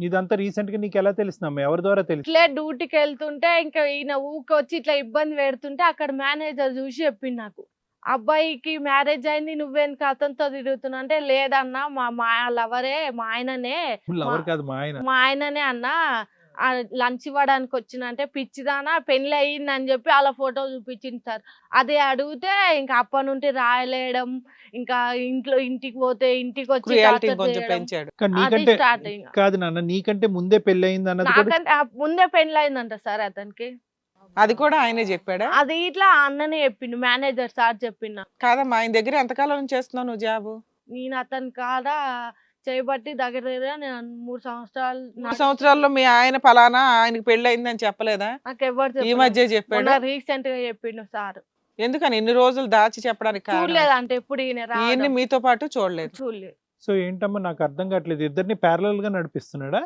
ఇదంతా రీసెంట్ గా నీకు ఎలా తెలుస్తుందమ్మా? ఎవరి ద్వారా తెలుసు? ఇట్లే డ్యూటీకి వెళ్తుంటే ఇంకా ఈయన ఊకొచ్చి ఇట్లా ఇబ్బంది పెడుతుంటే అక్కడ మేనేజర్ చూసి చెప్పింది నాకు, అబ్బాయికి మ్యారేజ్ అయింది, నువ్వేందుకు అతనితో తిరుగుతున్నా అంటే, లేదన్నా మా లవరే, మా ఆయననే, ఎవరు కాదు, మా ఆయన. మా ఆయననే అన్న లంచ్ ఇవ్వడానికి వచ్చిన అంటే, పిచ్చిదానా పెళ్లి అయ్యింది అని చెప్పి అలా ఫోటో చూపించింది సార్. అదే అడిగితే ఇంకా అప్పటి నుండి రాయలేయడం, ఇంకా ఇంటికి పోతే ఇంటికి వచ్చి క్రుయాలిటీ torture కొంచెం చేయడం. పెంచాడు. కానీ అది నీకంటే స్టార్ట్ ఇంకా. కాదు నాన్న, నీకంటే ముందే పెళ్లి అయింది అన్నది కూడా నాకంటే ముందే పెళ్లి అయిందంట సార్ అతనికి. అది కూడా ఆయనే చెప్పాడా? అది ఇట్లా అన్ననే చెప్పిండు, మేనేజర్ సార్ చెప్పిండు. కాదమ్మా, ఆయన దగ్గర ఎంతకాలం నుంచి చేస్తున్నావు నువ్వు జాబు? నేను అతని కాడ చేయబట్టి దగ్గర దగ్గర నేను 3 సంవత్సరాలు 3 సంవత్సరాల్లో మీ ఆయన ఫలానా ఆయనకి పెళ్లి అయిందని చెప్పలేదా? నాకు ఎవరు ఈ మధ్య చెప్పాడు. రీసెంట్ గా చెప్పిండు సార్. ఎందుకని ఇన్ని రోజులు దాచి చెప్పడానికి కారణం? చూడలేదు అంటే ఎప్పుడు ఈయన ఈయన్ని మీతో పాటు చూడలేదు. చూడలేదు. సో ఏంటమ్మా నాకు అర్థం కావట్లేదు, ఇద్దరిని ప్యారలల్ గా నడిపిస్తున్నాడా?